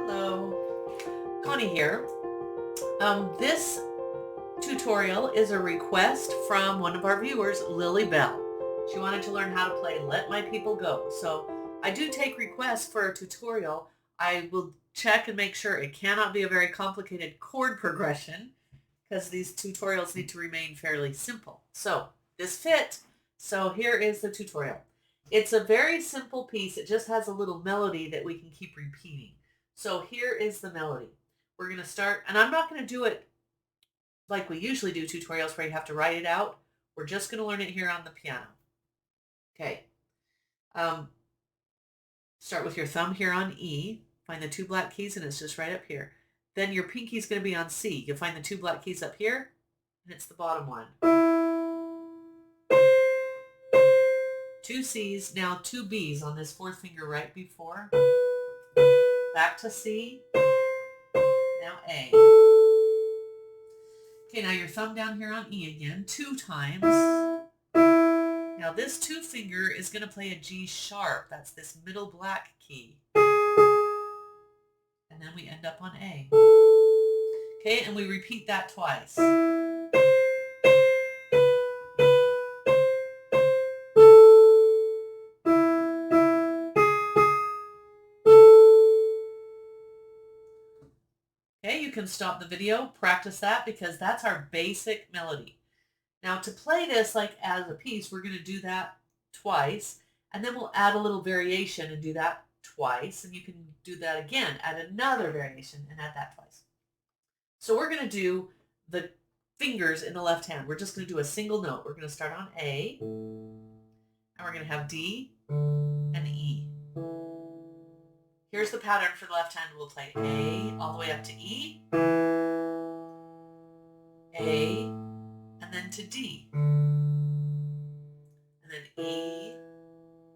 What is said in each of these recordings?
Hello, Connie here. This tutorial is a request from one of our viewers, Lily Bell. She wanted to learn how to play Let My People Go. So I do take requests for a tutorial. I will check and make sure it cannot be a very complicated chord progression because these tutorials need to remain fairly simple. So this fit. So here is the tutorial. It's a very simple piece. It just has a little melody that we can keep repeating. So here is the melody. We're going to start, and I'm not going to do it like we usually do tutorials where you have to write it out. We're just going to learn it here on the piano. Okay. Start with your thumb here on E. Find the two black keys, and it's just right up here. Then your pinky is going to be on C. You'll find the two black keys up here, and it's the bottom one. Two C's, now two B's on this fourth finger right before. Back to C, now A. Okay, now your thumb down here on E again, 2 times. Now this 2 finger is going to play a G sharp. That's this middle black key. And then we end up on A. Okay, and we repeat that twice. Okay, you can stop the video, practice that, because that's our basic melody. Now to play this like as a piece, we're going to do that twice, and then we'll add a little variation and do that twice, and you can do that again, add another variation and add that twice. So we're going to do the fingers in the left hand. We're just going to do a single note. We're going to start on A, and we're going to have D and E. Here's the pattern for the left hand. We'll play A all the way up to E, A, and then to D, and then E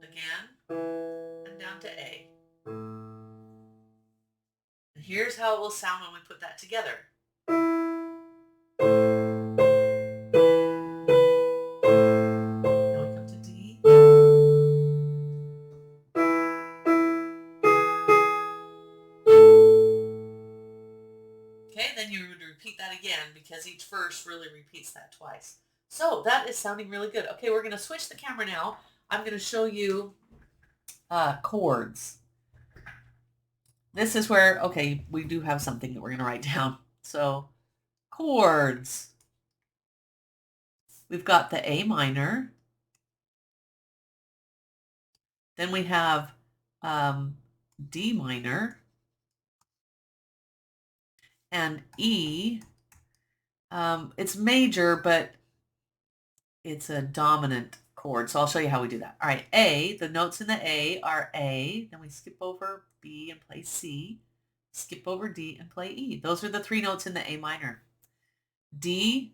again, and down to A. And here's how it will sound when we put that together. Now we come to D. Okay, then you would repeat that again because each verse really repeats that twice. So that is sounding really good. Okay, we're going to switch the camera now. I'm going to show you chords. This is where, okay, we do have something that we're going to write down. So chords. We've got the A minor. Then we have D minor. And E, it's major, but it's a dominant chord. So I'll show you how we do that. All right, A, the notes in the A are A, then we skip over B and play C, skip over D and play E. Those are the 3 notes in the A minor. D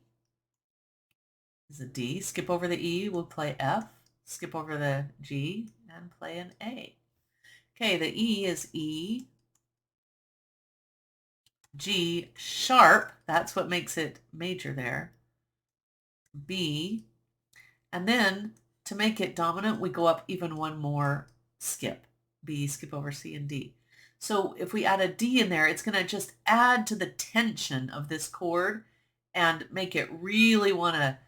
is a D, skip over the E, we'll play F, skip over the G and play an A. Okay, the E is E, G sharp, that's what makes it major there, B, and then to make it dominant, we go up even one more skip, B, skip over C and D. So if we add a D in there, it's going to just add to the tension of this chord and make it really want to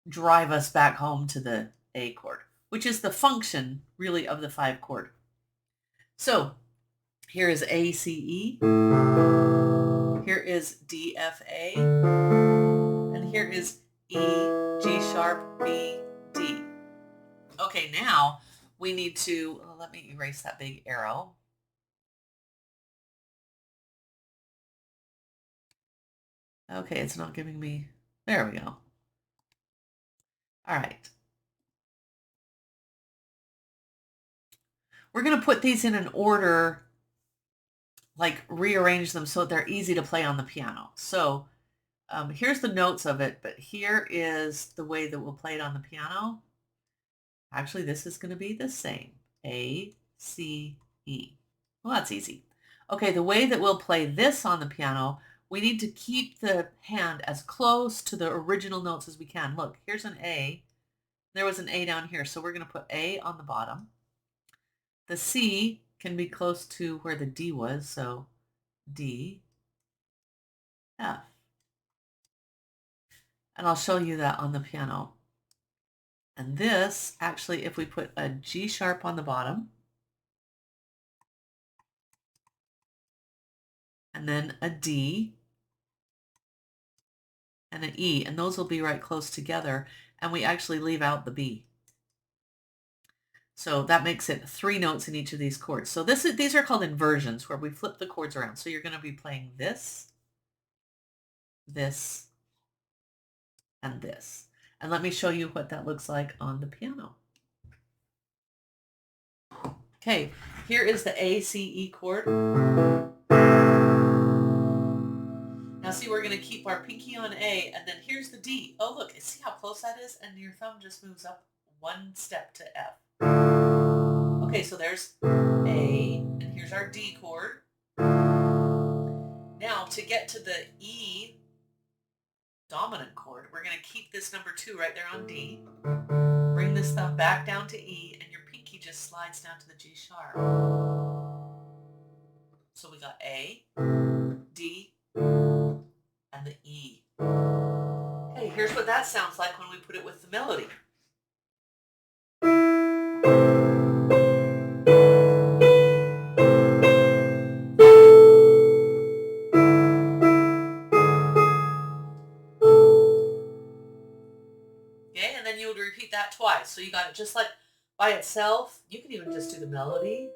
drive us back home to the A chord, which is the function really of the 5 chord. So here is A, C, E. Here is D, F, A. And here is E, G sharp, B, D. Okay, now we need to, let me erase that big arrow. Okay, it's not giving me, there we go. All right. We're going to put these in an order, like rearrange them so they're easy to play on the piano. So here's the notes of it, but here is the way that we'll play it on the piano. Actually, this is going to be the same. A, C, E. Well, that's easy. Okay, the way that we'll play this on the piano, we need to keep the hand as close to the original notes as we can. Look, here's an A. There was an A down here, so we're going to put A on the bottom. The C can be close to where the D was, so D, F. And I'll show you that on the piano. And this, actually, if we put a G sharp on the bottom, and then a D, and an E, and those will be right close together, and we actually leave out the B. So that makes it 3 notes in each of these chords. So these are called inversions, where we flip the chords around. So you're going to be playing this, this, and this. And let me show you what that looks like on the piano. Okay, here is the A, C, E chord. Now see, we're going to keep our pinky on A, and then here's the D. Oh, look, see how close that is? And your thumb just moves up 1 step to F. Okay, so there's A, and here's our D chord. Now, to get to the E dominant chord, we're going to keep this number 2 right there on D. Bring this thumb back down to E, and your pinky just slides down to the G sharp. So we got A, D, and the E. Hey, here's what that sounds like when we put it with the melody. Okay, and then you would repeat that twice. So you got it just like by itself. You can even just do the melody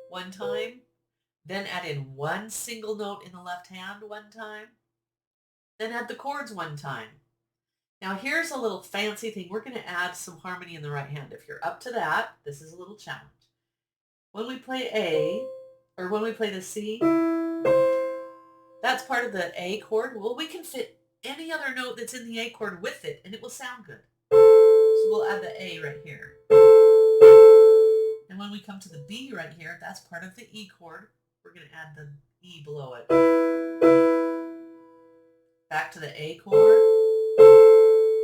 1 time, then add in 1 single note in the left hand 1 time, then add the chords 1 time. Now here's a little fancy thing. We're going to add some harmony in the right hand. If you're up to that, this is a little challenge. When we play A, or when we play the C, that's part of the A chord. Well, we can fit any other note that's in the A chord with it, and it will sound good. So we'll add the A right here. And when we come to the B right here, that's part of the E chord. We're going to add the E below it. Back to the A chord.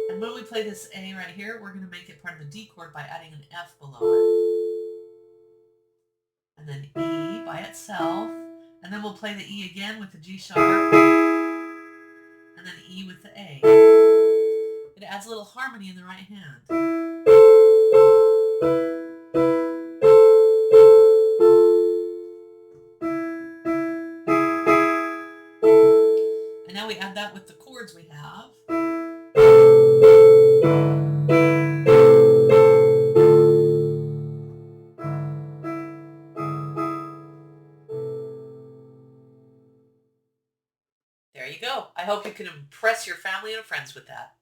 And when we play this A right here, we're going to make it part of the D chord by adding an F below it. And then E by itself. And then we'll play the E again with the G sharp. And then E with the A. It adds a little harmony in the right hand. And now we add that with the chords we have. There you go. I hope you can impress your family and friends with that.